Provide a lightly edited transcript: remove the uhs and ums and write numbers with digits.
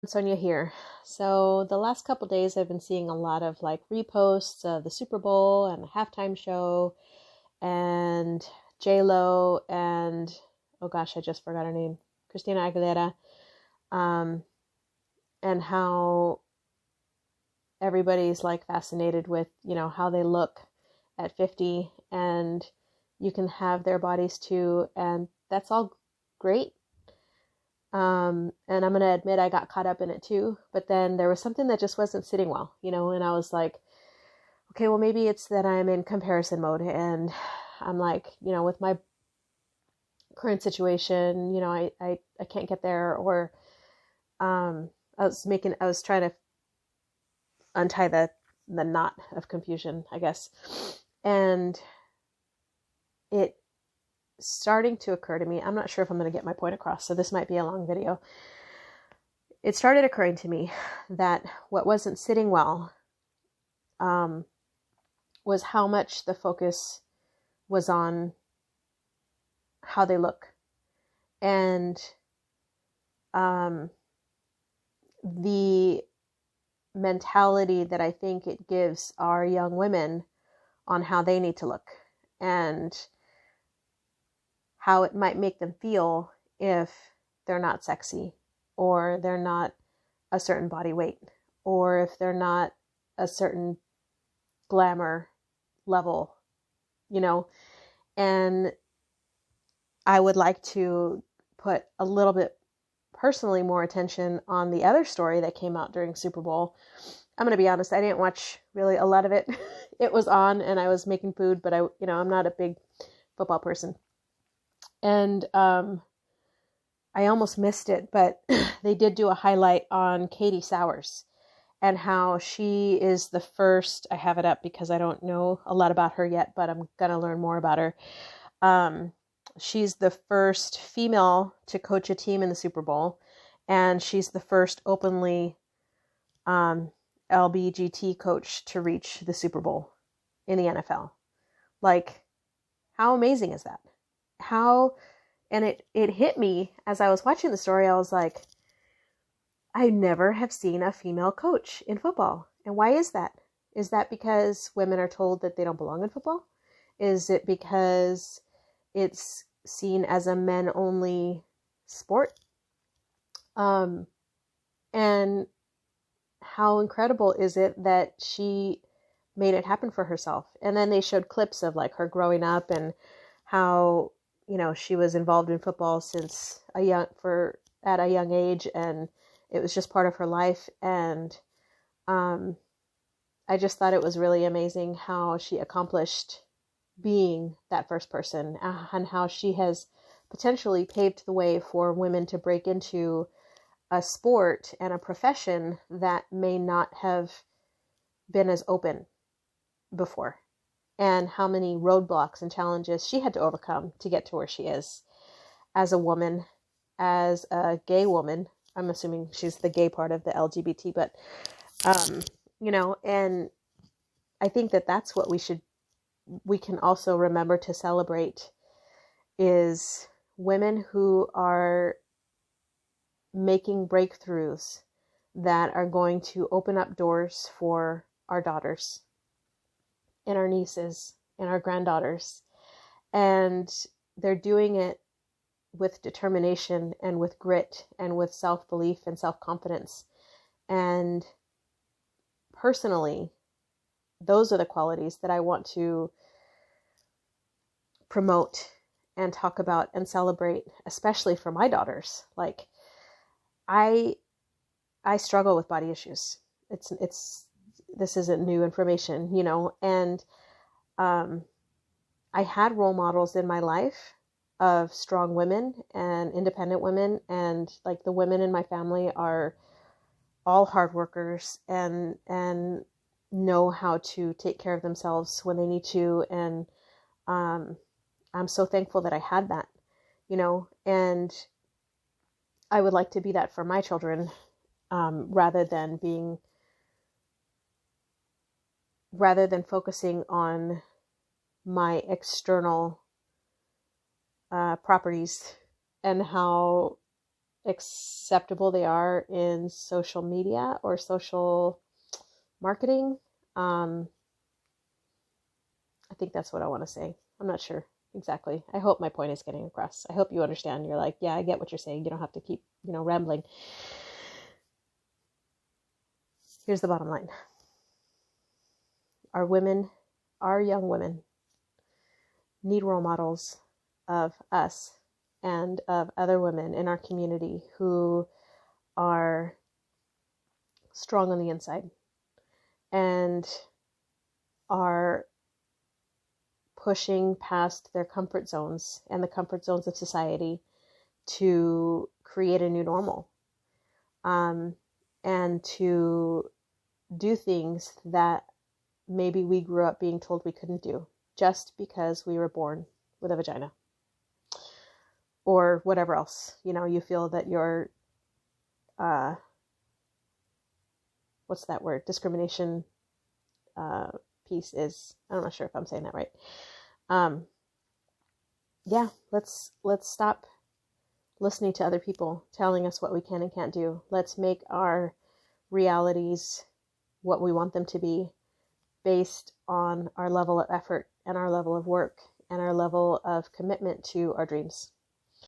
Sonia here. So the last couple days I've been seeing a lot of like reposts of the Super Bowl and the halftime show and J-Lo and oh gosh, I just forgot her name, Christina Aguilera, um, and how everybody's like fascinated with, how they look at 50 and you can have their bodies too, and that's all great. And I'm going to admit I got caught up in it too. But then there was something that just wasn't sitting well, and I was like, okay, well, maybe it's that I'm in comparison mode. And I'm like, with my current situation, I can't get there. Or I was trying to untie the knot of confusion, I guess. And it starting to occur to me, I'm not sure if I'm going to get my point across, so this might be a long video. It started occurring to me that what wasn't sitting well was how much the focus was on how they look and the mentality that I think it gives our young women on how they need to look and how it might make them feel if they're not sexy or they're not a certain body weight or if they're not a certain glamour level, and I would like to put a little bit personally more attention on the other story that came out during Super Bowl. I'm going to be honest, I didn't watch really a lot of it. It was on and I was making food, but I'm not a big football person. And I almost missed it, but they did do a highlight on Katie Sowers and how she is the first. I have it up because I don't know a lot about her yet, but I'm going to learn more about her. She's the first female to coach a team in the Super Bowl, and she's the first openly LBGT coach to reach the Super Bowl in the NFL. Like, how amazing is that? And it hit me as I was watching the story. I was like, I never have seen a female coach in football. And why is that? Is that because women are told that they don't belong in football? Is it because it's seen as a men-only sport? And how incredible is it that she made it happen for herself? And then they showed clips of like her growing up and how, she was involved in football since at a young age, and it was just part of her life. And I just thought it was really amazing how she accomplished being that first person, and how she has potentially paved the way for women to break into a sport and a profession that may not have been as open before, and how many roadblocks and challenges she had to overcome to get to where she is as a woman, as a gay woman. I'm assuming she's the gay part of the LGBT, but, and I think that that's what we can also remember to celebrate is women who are making breakthroughs that are going to open up doors for our daughters and our nieces and our granddaughters. And they're doing it with determination and with grit and with self-belief and self-confidence. And personally, those are the qualities that I want to promote and talk about and celebrate, especially for my daughters. Like, I struggle with body issues. This isn't new information, and I had role models in my life of strong women and independent women, and like the women in my family are all hard workers and know how to take care of themselves when they need to. And I'm so thankful that I had that, and I would like to be that for my children, rather than focusing on my external properties and how acceptable they are in social media or social marketing. I think that's what I want to say. I'm not sure exactly. I hope my point is getting across. I hope you understand. You're like, yeah, I get what you're saying. You don't have to keep, rambling. Here's the bottom line. Our young women, need role models of us and of other women in our community who are strong on the inside and are pushing past their comfort zones and the comfort zones of society to create a new normal, and to do things that maybe we grew up being told we couldn't do just because we were born with a vagina or whatever else, you feel that your, what's that word? Discrimination, piece is. I'm not sure if I'm saying that right. Yeah, let's stop listening to other people telling us what we can and can't do. Let's make our realities what we want them to be based on our level of effort and our level of work and our level of commitment to our dreams.